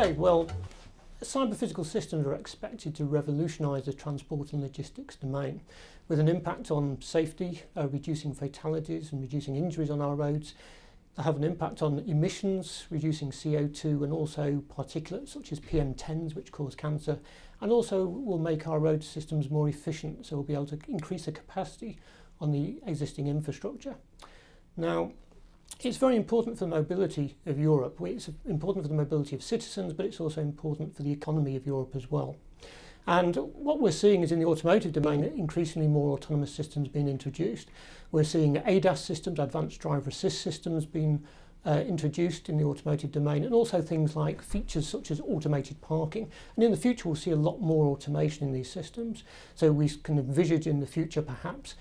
Okay, well, cyber-physical systems are expected to revolutionise the transport and logistics domain, with an impact on safety, reducing fatalities and reducing injuries on our roads. They have an impact on emissions, reducing CO2 and also particulates such as PM10s, which cause cancer, and also will make our road systems more efficient, so we'll be able to increase the capacity on the existing infrastructure. Now, it's very important for the mobility of Europe. It's important for the mobility of citizens, but it's also important for the economy of Europe as well. And what we're seeing is in the automotive domain, increasingly more autonomous systems being introduced. We're seeing ADAS systems, advanced driver assist systems, being introduced in the automotive domain, and also things like features such as automated parking. And in the future, we'll see a lot more automation in these systems. So we can envisage in the future, perhaps,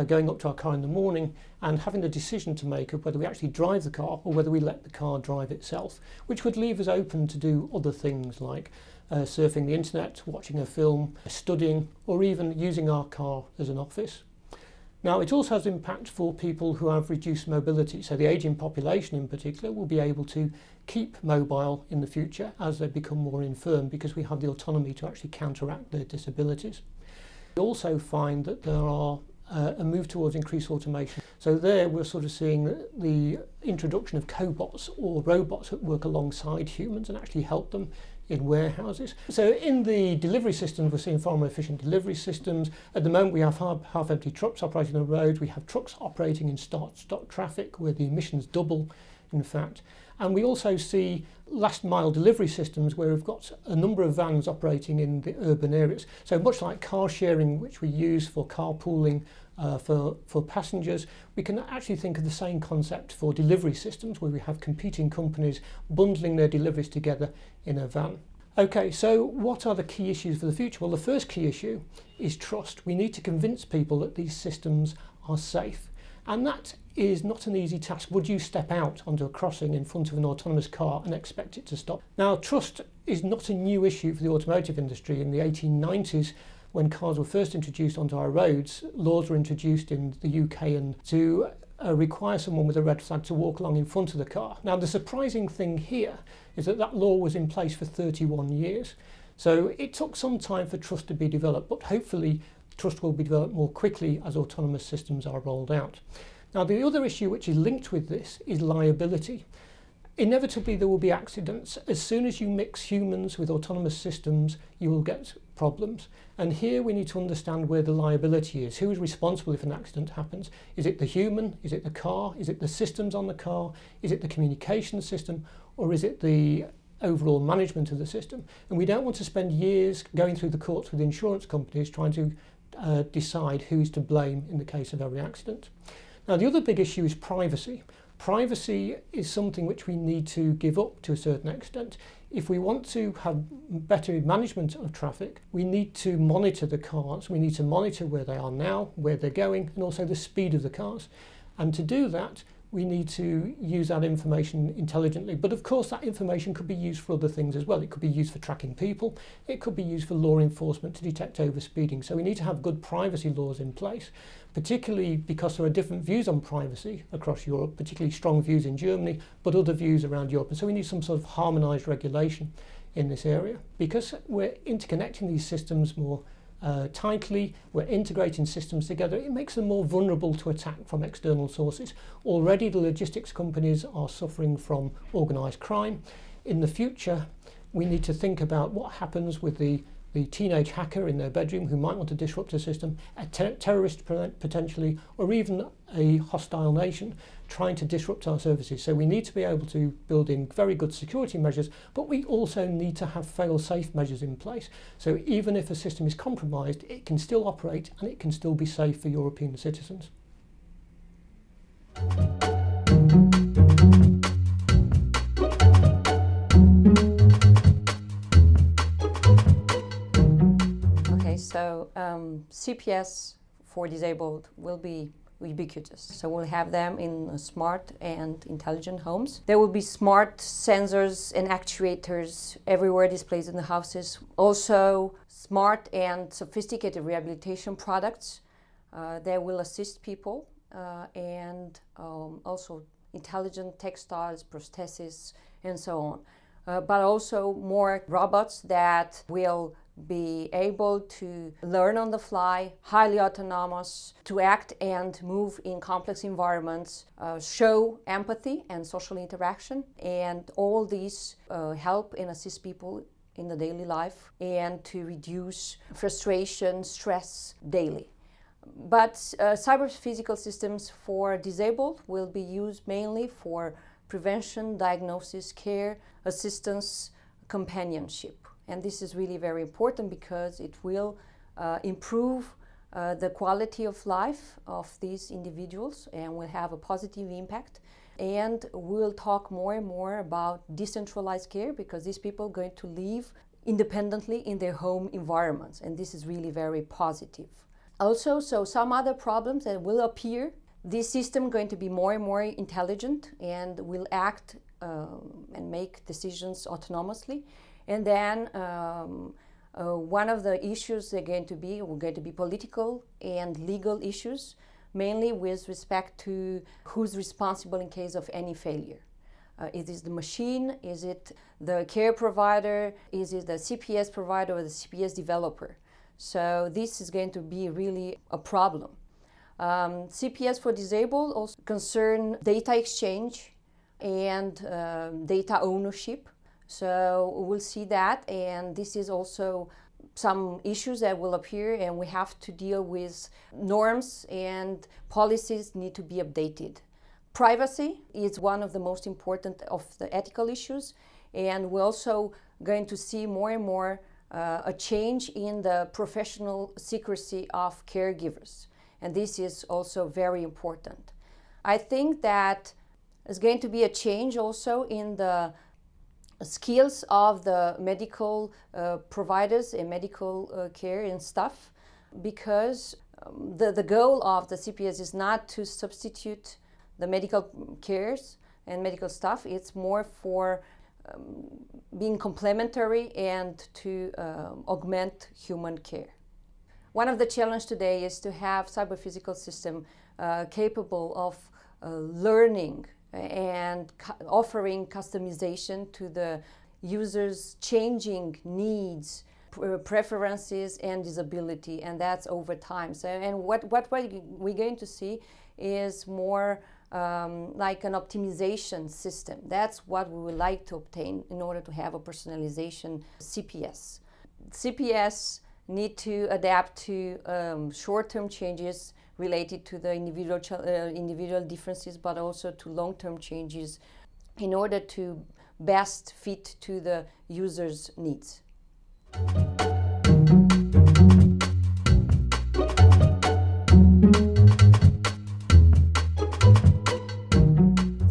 going up to our car in the morning and having the decision to make of whether we actually drive the car or whether we let the car drive itself, which would leave us open to do other things like surfing the internet, watching a film, studying, or even using our car as an office. Now, it also has impact for people who have reduced mobility. So the ageing population in particular will be able to keep mobile in the future as they become more infirm, because we have the autonomy to actually counteract their disabilities. We also find that there are a move towards increased automation. So there we're sort of seeing the introduction of cobots or robots that work alongside humans and actually help them in warehouses. So in the delivery systems, we're seeing far more efficient delivery systems. At the moment, we have half-empty trucks operating on the road. We have trucks operating in start-stop traffic where the emissions double, in fact. And we also see last mile delivery systems where we've got a number of vans operating in the urban areas. So much like car sharing, which we use for carpooling for passengers, we can actually think of the same concept for delivery systems where we have competing companies bundling their deliveries together in a van. Okay, so what are the key issues for the future? Well, the first key issue is trust. We need to convince people that these systems are safe. And that is not an easy task. Would you step out onto a crossing in front of an autonomous car and expect it to stop? Now, trust is not a new issue for the automotive industry. In the 1890s, when cars were first introduced onto our roads, laws were introduced in the UK and to require someone with a red flag to walk along in front of the car. Now, the surprising thing here is that that law was in place for 31 years. So it took some time for trust to be developed, but hopefully trust will be developed more quickly as autonomous systems are rolled out. Now, the other issue which is linked with this is liability. Inevitably, there will be accidents. As soon as you mix humans with autonomous systems, you will get problems. And here we need to understand where the liability is. Who is responsible if an accident happens? Is it the human? Is it the car? Is it the systems on the car? Is it the communication system? Or is it the overall management of the system? And we don't want to spend years going through the courts with insurance companies trying to decide who's to blame in the case of every accident. Now, the other big issue is privacy. Privacy is something which we need to give up to a certain extent. If we want to have better management of traffic, we need to monitor the cars. We need to monitor where they are now, where they're going, and also the speed of the cars. And to do that, we need to use that information intelligently. But of course, that information could be used for other things as well. It could be used for tracking people. It could be used for law enforcement to detect overspeeding. So we need to have good privacy laws in place, particularly because there are different views on privacy across Europe, particularly strong views in Germany, but other views around Europe. And so we need some sort of harmonised regulation in this area. Because we're interconnecting these systems more tightly, we're integrating systems together, it makes them more vulnerable to attack from external sources. Already the logistics companies are suffering from organised crime. In the future, we need to think about what happens with the teenage hacker in their bedroom who might want to disrupt a system, a terrorist potentially, or even a hostile nation trying to disrupt our services. So we need to be able to build in very good security measures, but we also need to have fail-safe measures in place. So even if a system is compromised, it can still operate and it can still be safe for European citizens. So CPS for disabled will be ubiquitous. So we'll have them in smart and intelligent homes. There will be smart sensors and actuators everywhere displayed in the houses. Also smart and sophisticated rehabilitation products that will assist people and also intelligent textiles, prostheses, and so on. but also more robots that will be able to learn on the fly, highly autonomous, to act and move in complex environments, show empathy and social interaction, and all these help and assist people in the daily life and to reduce frustration, stress daily. But cyber-physical systems for disabled will be used mainly for prevention, diagnosis, care, assistance, companionship. And this is really very important because it will improve the quality of life of these individuals and will have a positive impact. And we'll talk more and more about decentralized care because these people are going to live independently in their home environments. And this is really very positive. Also, so some other problems that will appear, this system is going to be more and more intelligent and will act and make decisions autonomously. And then one of the issues are going to be political and legal issues, mainly with respect to who's responsible in case of any failure. Is it the machine? Is it the care provider? Is it the CPS provider or the CPS developer? So this is going to be really a problem. CPS for disabled also concern data exchange and data ownership. So we'll see that, and this is also some issues that will appear, and we have to deal with norms and policies need to be updated. Privacy is one of the most important of the ethical issues, and we're also going to see more and more a change in the professional secrecy of caregivers, and this is also very important. I think that there's going to be a change also in the skills of the medical providers and medical care and staff, because the goal of the CPS is not to substitute the medical cares and medical staff. It's more for being complementary and to augment human care. One of the challenges today is to have cyber-physical system capable of learning and offering customization to the user's changing needs, preferences, and disability, and that's over time. So, and what we're going to see is more like an optimization system. That's what we would like to obtain in order to have a personalization CPS. CPS need to adapt to short-term changes related to the individual differences, but also to long-term changes in order to best fit to the user's needs.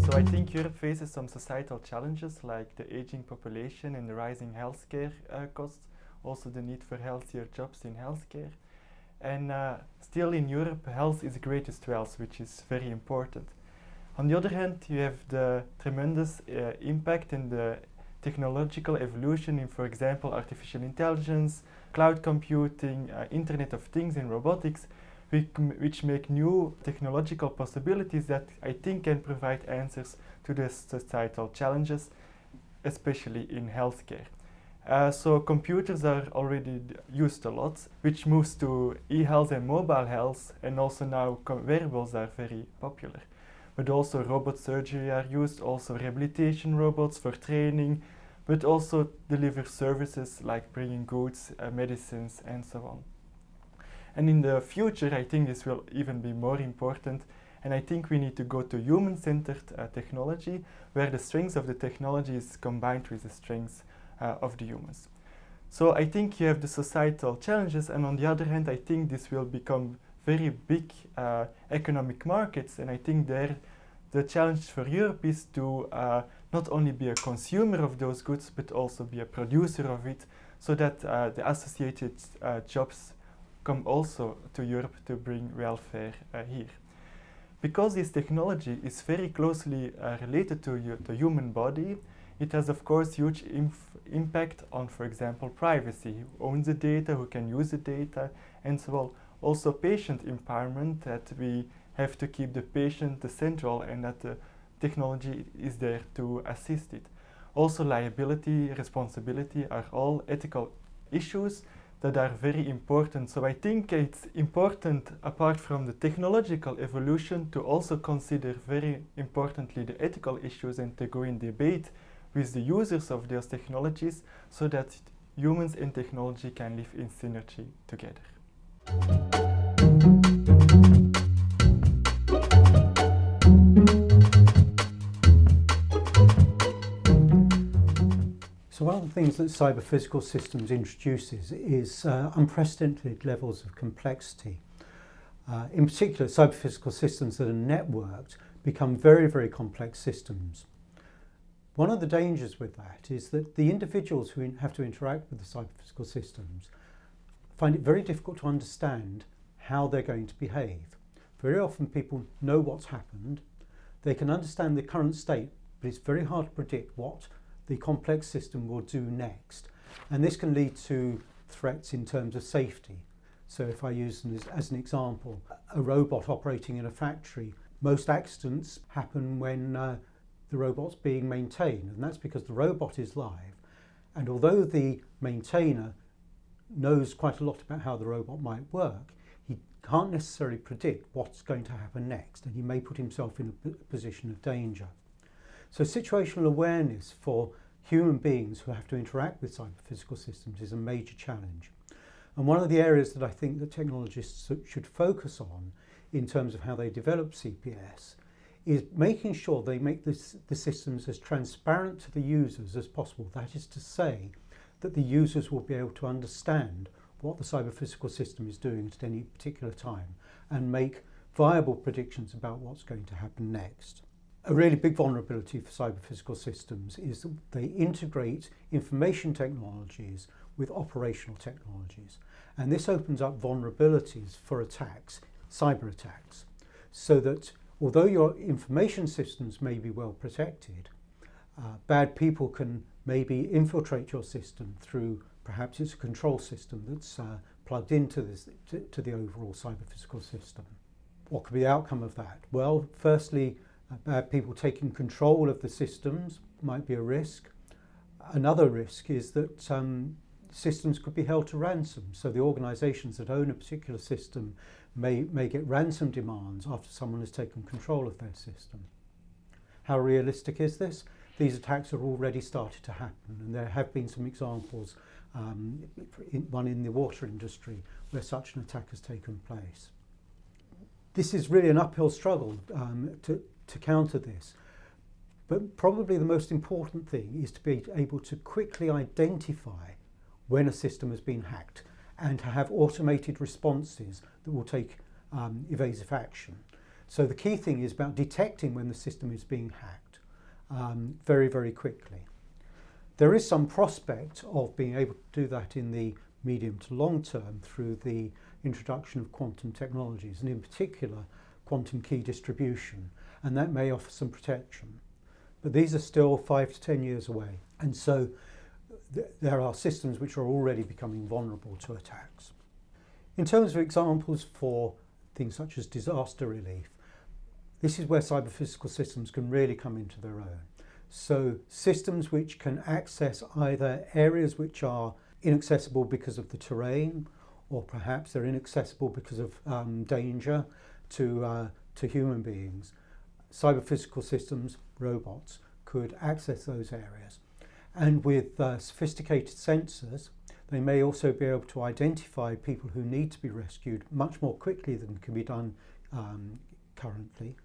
So I think Europe faces some societal challenges like the aging population and the rising healthcare costs, also the need for healthier jobs in healthcare. And still in Europe, health is the greatest wealth, which is very important. On the other hand, you have the tremendous impact in the technological evolution in, for example, artificial intelligence, cloud computing, Internet of Things and robotics, which make new technological possibilities that I think can provide answers to the societal challenges, especially in healthcare. So computers are already used a lot, which moves to e-health and mobile health, and also now wearables are very popular. But also robot surgery are used, also rehabilitation robots for training, but also deliver services like bringing goods, medicines, and so on. And in the future, I think this will even be more important, and I think we need to go to human-centered technology, where the strengths of the technology is combined with the strengths of the humans. So I think you have the societal challenges, and on the other hand, I think this will become very big economic markets, and I think there the challenge for Europe is to not only be a consumer of those goods, but also be a producer of it, so that the associated jobs come also to Europe to bring welfare here. Because this technology is very closely related to the human body, it has of course huge impact on, for example, privacy, who owns the data, who can use the data, and so on. Also patient empowerment, that we have to keep the patient the central and that the technology is there to assist it. Also, liability, responsibility are all ethical issues that are very important. So I think it's important, apart from the technological evolution, to also consider very importantly the ethical issues and to go in debate with the users of those technologies so that humans and technology can live in synergy together. So one of the things that cyber-physical systems introduces is unprecedented levels of complexity. In particular, cyber-physical systems that are networked become very, very complex systems. One of the dangers with that is that the individuals who have to interact with the cyber-physical systems find it very difficult to understand how they're going to behave. Very often people know what's happened, they can understand the current state, but it's very hard to predict what the complex system will do next. And this can lead to threats in terms of safety. So if I use as an example, a robot operating in a factory, most accidents happen when the robot's being maintained, and that's because the robot is live. And although the maintainer knows quite a lot about how the robot might work, he can't necessarily predict what's going to happen next, and he may put himself in a position of danger. So situational awareness for human beings who have to interact with cyber-physical systems is a major challenge. And one of the areas that I think that technologists should focus on in terms of how they develop CPS is making sure they make the systems as transparent to the users as possible. That is to say, that the users will be able to understand what the cyber-physical system is doing at any particular time and make viable predictions about what's going to happen next. A really big vulnerability for cyber-physical systems is that they integrate information technologies with operational technologies. And this opens up vulnerabilities for attacks, cyber attacks, so that although your information systems may be well protected, bad people can maybe infiltrate your system through perhaps it's a control system that's plugged into to the overall cyber-physical system. What could be the outcome of that? Well, firstly, bad people taking control of the systems might be a risk. Another risk is that systems could be held to ransom. So the organisations that own a particular system may get ransom demands after someone has taken control of their system. How realistic is this? These attacks are already started to happen, and there have been some examples, one in the water industry, where such an attack has taken place. This is really an uphill struggle to counter this. But probably the most important thing is to be able to quickly identify when a system has been hacked and to have automated responses that will take evasive action. So the key thing is about detecting when the system is being hacked very, very quickly. There is some prospect of being able to do that in the medium to long term through the introduction of quantum technologies, and in particular quantum key distribution, and that may offer some protection. But these are still 5 to 10 years away, and so there are systems which are already becoming vulnerable to attacks. In terms of examples for things such as disaster relief, this is where cyber-physical systems can really come into their own. So systems which can access either areas which are inaccessible because of the terrain, or perhaps they're inaccessible because of danger to human beings. Cyber-physical systems, robots, could access those areas. And with sophisticated sensors, they may also be able to identify people who need to be rescued much more quickly than can be done currently,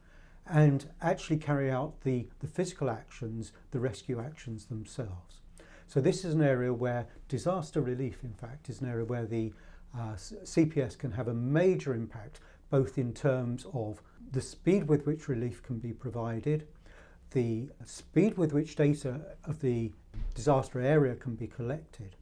and actually carry out the physical actions, the rescue actions themselves. So this is an area where disaster relief, in fact, is an area where the CPS can have a major impact, both in terms of the speed with which relief can be provided, the speed with which data of the disaster area can be collected,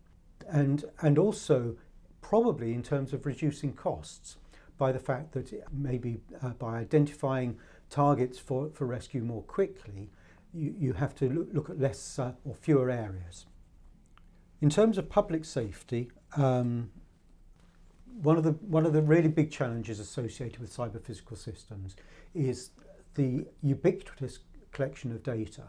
and also probably in terms of reducing costs by the fact that maybe by identifying targets for rescue more quickly, you have to look at less or fewer areas. In terms of public safety, one of the really big challenges associated with cyber-physical systems is the ubiquitous collection of data.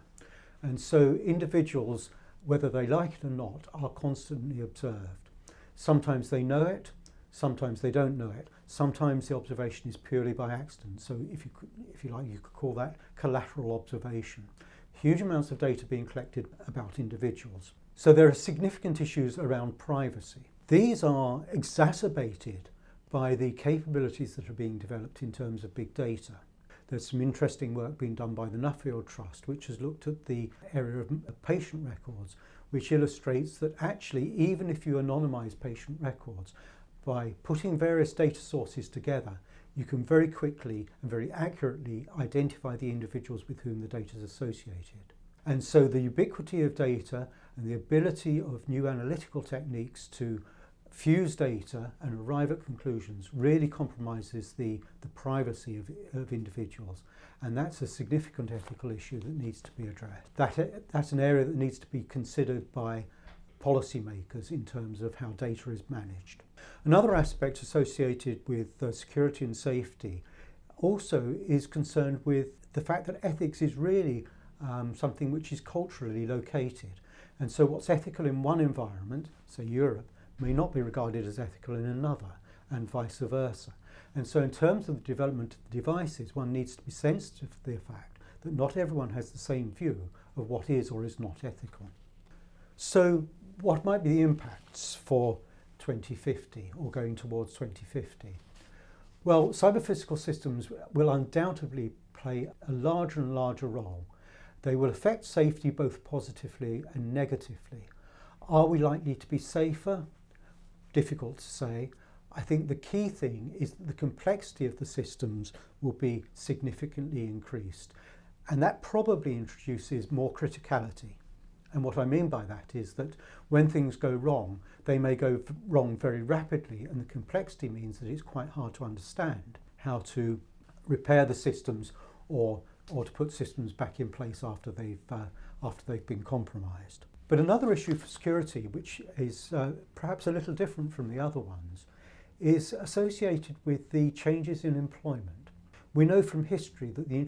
And so individuals, whether they like it or not, are constantly observed. Sometimes they know it, sometimes they don't know it. Sometimes the observation is purely by accident. So if you like, you could call that collateral observation. Huge amounts of data being collected about individuals. So there are significant issues around privacy. These are exacerbated by the capabilities that are being developed in terms of big data. There's some interesting work being done by the Nuffield Trust, which has looked at the area of patient records, which illustrates that actually, even if you anonymise patient records, by putting various data sources together, you can very quickly and very accurately identify the individuals with whom the data is associated. And so the ubiquity of data and the ability of new analytical techniques to fuse data and arrive at conclusions really compromises the privacy of individuals. And that's a significant ethical issue that needs to be addressed. That's an area that needs to be considered by policymakers in terms of how data is managed. Another aspect associated with security and safety also is concerned with the fact that ethics is really something which is culturally located. And so what's ethical in one environment, say Europe, may not be regarded as ethical in another, and vice versa. And so in terms of the development of the devices, one needs to be sensitive to the fact that not everyone has the same view of what is or is not ethical. So what might be the impacts for 2050 or going towards 2050? Well, cyber-physical systems will undoubtedly play a larger and larger role. They will affect safety both positively and negatively. Are we likely to be safer? Difficult to say. I think the key thing is that the complexity of the systems will be significantly increased, and that probably introduces more criticality. And what I mean by that is that when things go wrong, they may go wrong very rapidly, and the complexity means that it's quite hard to understand how to repair the systems or to put systems back in place after they've been compromised. But another issue for security, which is perhaps a little different from the other ones, is associated with the changes in employment. We know from history that the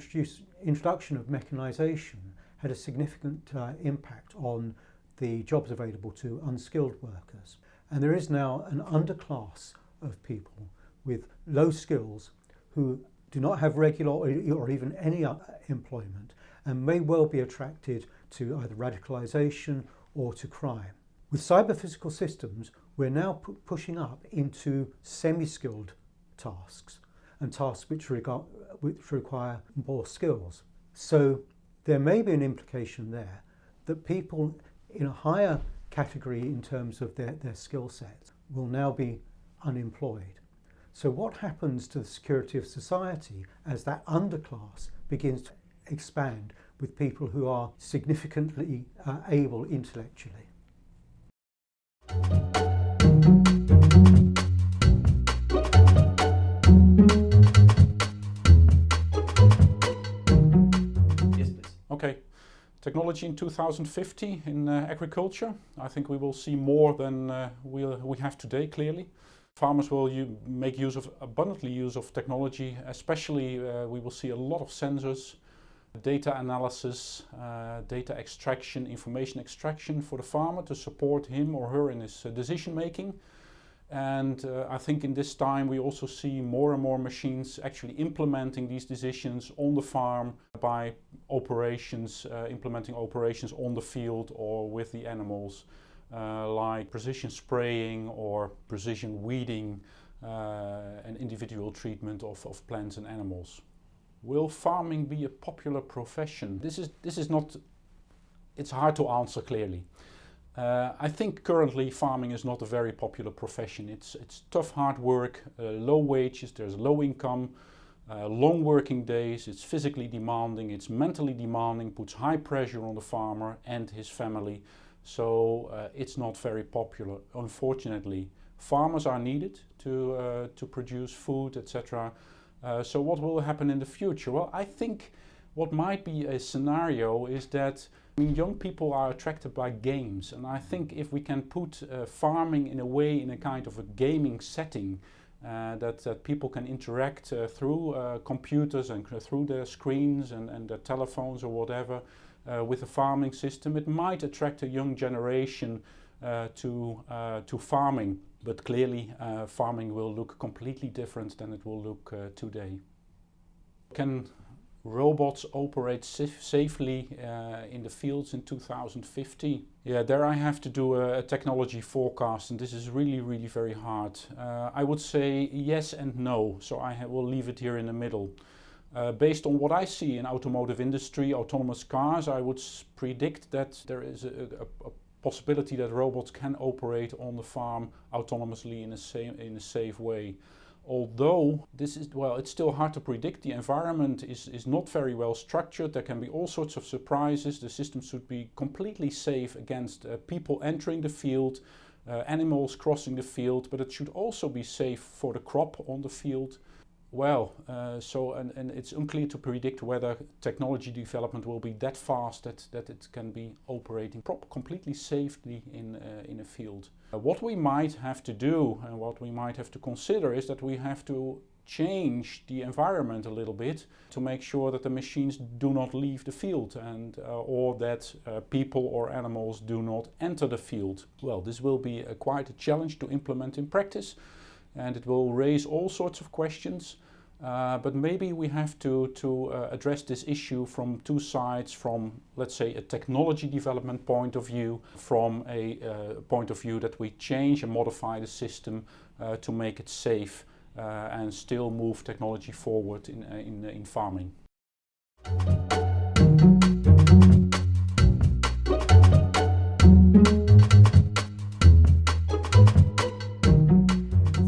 introduction of mechanisation had a significant impact on the jobs available to unskilled workers. And there is now an underclass of people with low skills who do not have regular or even any employment and may well be attracted to either radicalisation or to crime. With cyber-physical systems, we're now pushing up into semi-skilled tasks and tasks which require more skills. So there may be an implication there that people in a higher category in terms of their skill sets will now be unemployed. So what happens to the security of society as that underclass begins to expand with people who are significantly able intellectually? Yes, please. Okay. Technology in 2050 in agriculture. I think we will see more than we have today, clearly. Farmers will abundantly use of technology, especially we will see a lot of sensors, data analysis, data extraction, information extraction for the farmer to support him or her in his decision making. And I think in this time we also see more and more machines actually implementing these decisions on the farm by operations, implementing operations on the field or with the animals, like precision spraying or precision weeding and individual treatment of plants and animals. Will farming be a popular profession? This is not, it's hard to answer clearly. I think currently farming is not a very popular profession. It's tough, hard work, low wages, there's low income, long working days, it's physically demanding, it's mentally demanding, puts high pressure on the farmer and his family. So it's not very popular, unfortunately. Farmers are needed to produce food, etc. So what will happen in the future? Well, I think what might be a scenario is that young people are attracted by games, and I think if we can put farming in a kind of a gaming setting, that people can interact through computers and through their screens and their telephones or whatever, with a farming system. It might attract a young generation to farming, but clearly farming will look completely different than it will look today. Can robots operate safely in the fields in 2050? Yeah, there I have to do a technology forecast, and this is really very hard. I would say yes and no, so I will leave it here in the middle. Based on what I see in automotive industry, autonomous cars, I would predict that there is a possibility that robots can operate on the farm autonomously in a safe way. Although this is, well, it's still hard to predict. The environment is not very well structured. There can be all sorts of surprises. The system should be completely safe against people entering the field, animals crossing the field, but it should also be safe for the crop on the field. Well, and it's unclear to predict whether technology development will be that fast that it can be operating completely safely in a field. What we might have to do and what we might have to consider is that we have to change the environment a little bit to make sure that the machines do not leave the field and or that people or animals do not enter the field. Well, this will be quite a challenge to implement in practice, and it will raise all sorts of questions. But maybe we have to address this issue from two sides, from, let's say, a technology development point of view, from a point of view that we change and modify the system to make it safe and still move technology forward in farming.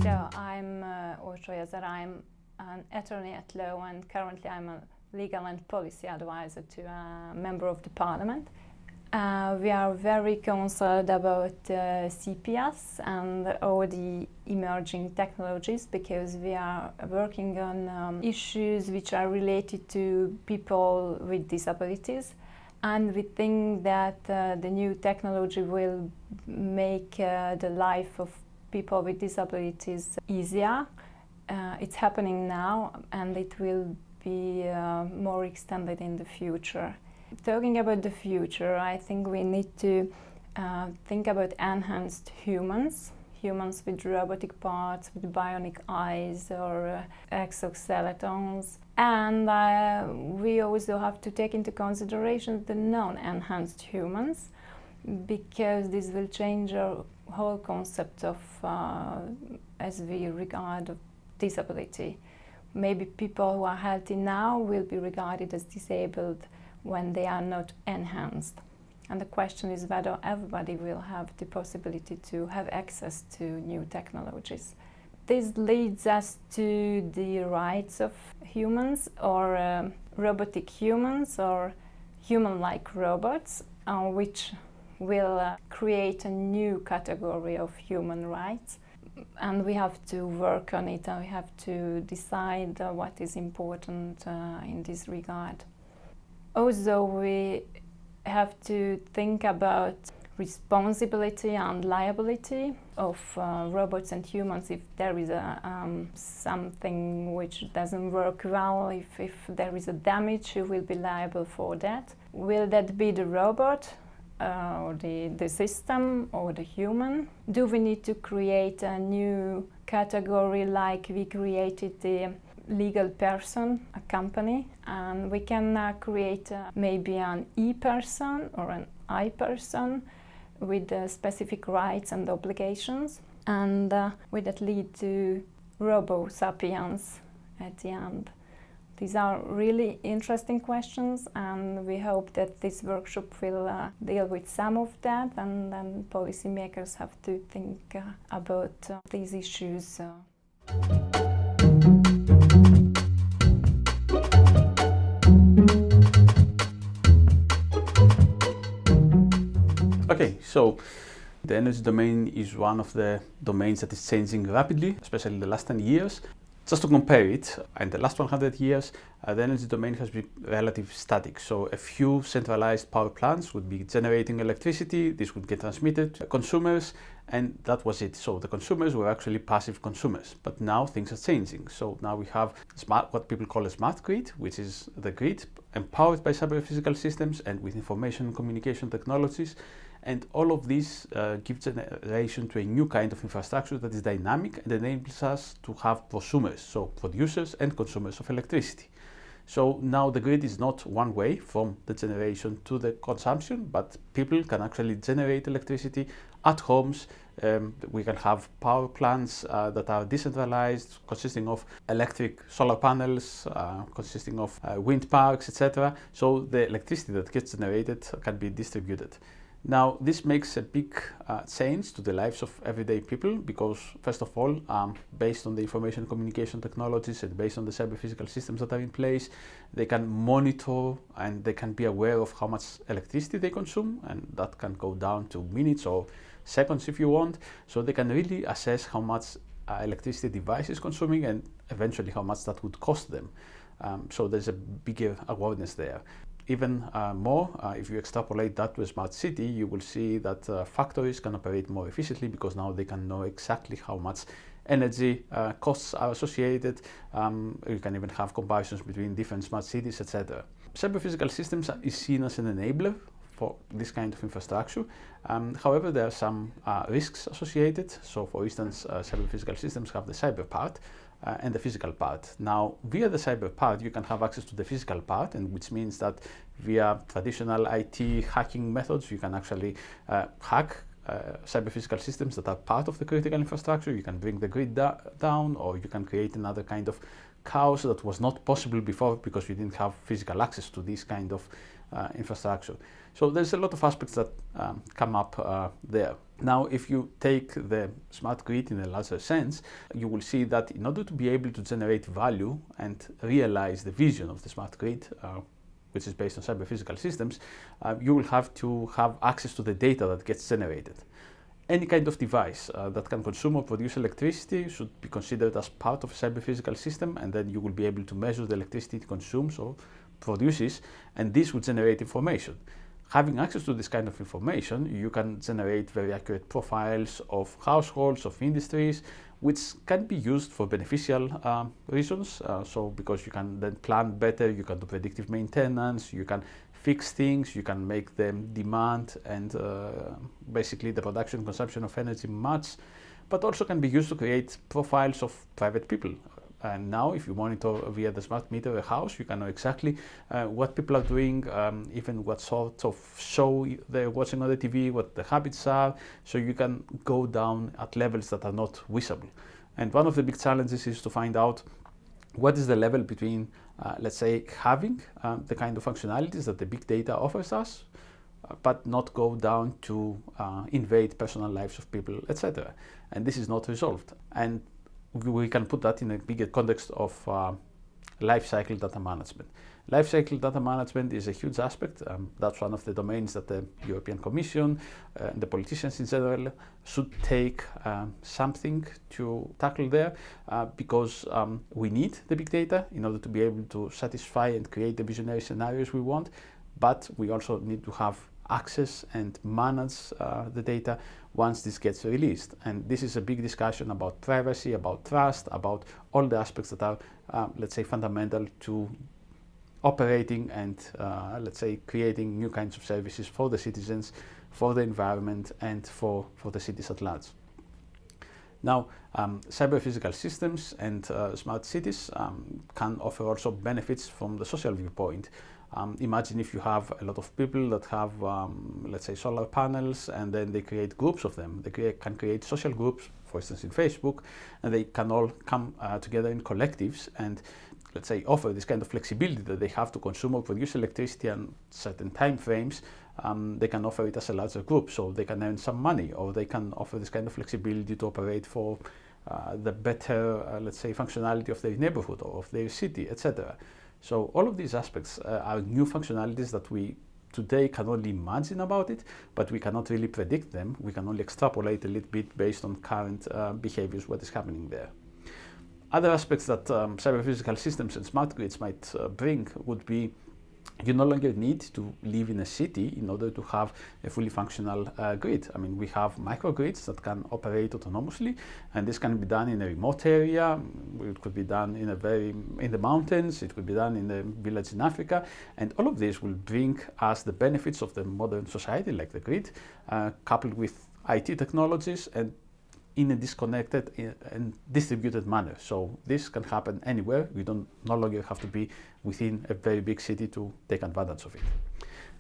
So I'm Orsolya Zara. I'm an attorney at law, and currently I'm a legal and policy advisor to a member of the parliament. We are very concerned about CPS and all the emerging technologies, because we are working on issues which are related to people with disabilities, and we think that the new technology will make the life of people with disabilities easier. It's happening now, and it will be more extended in the future. Talking about the future, I think we need to think about enhanced humans with robotic parts, with bionic eyes or exoskeletons. And we also have to take into consideration the non-enhanced humans, because this will change our whole concept of as we regard disability. Maybe people who are healthy now will be regarded as disabled when they are not enhanced. And the question is whether everybody will have the possibility to have access to new technologies. This leads us to the rights of humans, or robotic humans, or human-like robots, which will create a new category of human rights. And we have to work on it, and we have to decide what is important in this regard. Also, we have to think about responsibility and liability of robots and humans. If there is something which doesn't work well, if there is a damage, who will be liable for that? Will that be the robot, or the system, or the human? Do we need to create a new category like we created the legal person, a company, and we can create maybe an e-person or an I-person with specific rights and obligations, and will that lead to robo-sapiens at the end? These are really interesting questions, and we hope that this workshop will deal with some of that, and then policymakers have to think about these issues. Okay, so the energy domain is one of the domains that is changing rapidly, especially in the last 10 years. Just to compare it, in the last 100 years, the energy domain has been relatively static. So a few centralized power plants would be generating electricity, this would get transmitted to consumers, and that was it. So the consumers were actually passive consumers. But now things are changing. So now we have what people call a smart grid, which is the grid empowered by cyber-physical systems and with information and communication technologies. And all of these give generation to a new kind of infrastructure that is dynamic and enables us to have prosumers, so producers and consumers of electricity. So now the grid is not one way from the generation to the consumption, but people can actually generate electricity at homes. We can have power plants that are decentralized, consisting of electric solar panels, consisting of wind parks, etc. So the electricity that gets generated can be distributed. Now, this makes a big change to the lives of everyday people because, first of all, based on the information and communication technologies and based on the cyber-physical systems that are in place, they can monitor and they can be aware of how much electricity they consume, and that can go down to minutes or seconds if you want. So they can really assess how much electricity a device is consuming and eventually how much that would cost them. So there's a bigger awareness there. Even more, if you extrapolate that to a smart city, you will see that factories can operate more efficiently because now they can know exactly how much energy costs are associated. You can even have comparisons between different smart cities, etc. Cyber-physical systems is seen as an enabler for this kind of infrastructure. However, there are some risks associated. So, for instance, cyber-physical systems have the cyber part and the physical part. Now, via the cyber part, you can have access to the physical part, and which means that via traditional IT hacking methods, you can actually hack cyber-physical systems that are part of the critical infrastructure. You can bring the grid down, or you can create another kind of chaos that was not possible before because you didn't have physical access to this kind of infrastructure. So there's a lot of aspects that come up there. Now, if you take the smart grid in a larger sense, you will see that in order to be able to generate value and realize the vision of the smart grid, which is based on cyber-physical systems, you will have to have access to the data that gets generated. Any kind of device that can consume or produce electricity should be considered as part of a cyber-physical system, and then you will be able to measure the electricity it consumes or produces, and this will generate information. Having access to this kind of information, you can generate very accurate profiles of households, of industries, which can be used for beneficial reasons. So because you can then plan better, you can do predictive maintenance, you can fix things, you can make them demand and basically the production and consumption of energy match, but also can be used to create profiles of private people. And now, if you monitor via the smart meter a house, you can know exactly what people are doing, even what sort of show they're watching on the TV, what the habits are, so you can go down at levels that are not visible. And one of the big challenges is to find out what is the level between, let's say, having the kind of functionalities that the big data offers us, but not go down to invade personal lives of people, etc. And this is not resolved. And we can put that in a bigger context of lifecycle data management. Lifecycle data management is a huge aspect. That's one of the domains that the European Commission and the politicians in general should take something to tackle there because we need the big data in order to be able to satisfy and create the visionary scenarios we want, but we also need to have access and manage the data once this gets released. And this is a big discussion about privacy, about trust, about all the aspects that are, let's say, fundamental to operating and, let's say, creating new kinds of services for the citizens, for the environment, and for the cities at large. Now, cyber-physical systems and smart cities can offer also benefits from the social viewpoint. Imagine if you have a lot of people that have, let's say, solar panels, and then they create groups of them. They can create social groups, for instance, in Facebook, and they can all come together in collectives and, let's say, offer this kind of flexibility that they have to consume or produce electricity on certain time frames. They can offer it as a larger group, so they can earn some money, or they can offer this kind of flexibility to operate for the better, let's say, functionality of their neighborhood or of their city, etc. So all of these aspects are new functionalities that we today can only imagine about it, but we cannot really predict them. We can only extrapolate a little bit based on current behaviors, what is happening there. Other aspects that cyber-physical systems and smart grids might bring would be you no longer need to live in a city in order to have a fully functional grid. I mean, we have microgrids that can operate autonomously, and this can be done in a remote area. It could be done in the mountains. It could be done in a village in Africa, and all of this will bring us the benefits of the modern society, like the grid, coupled with IT technologies and in a disconnected and distributed manner. So this can happen anywhere. We no longer have to be within a very big city to take advantage of it.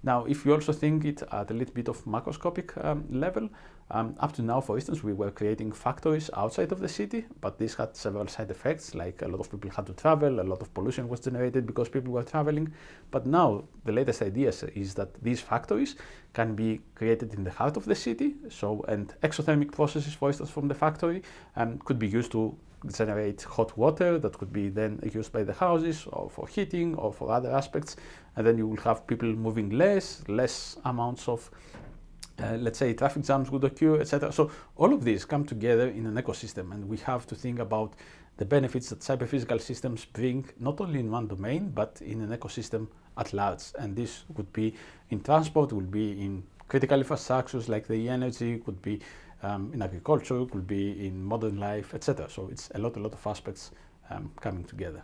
Now, if you also think it at a little bit of macroscopic level, up to now, for instance, we were creating factories outside of the city, but this had several side effects, like a lot of people had to travel, a lot of pollution was generated because people were traveling. But now, the latest idea is that these factories can be created in the heart of the city, and exothermic processes, for instance, from the factory could be used to generate hot water that could be then used by the houses or for heating or for other aspects, and then you will have people moving less amounts of let's say traffic jams would occur, etc. So all of these come together in an ecosystem, and we have to think about the benefits that cyber-physical systems bring not only in one domain but in an ecosystem at large. And this would be in transport, would be in critical infrastructures like the energy, could be in agriculture, could be in modern life, etc. So it's a lot of aspects coming together.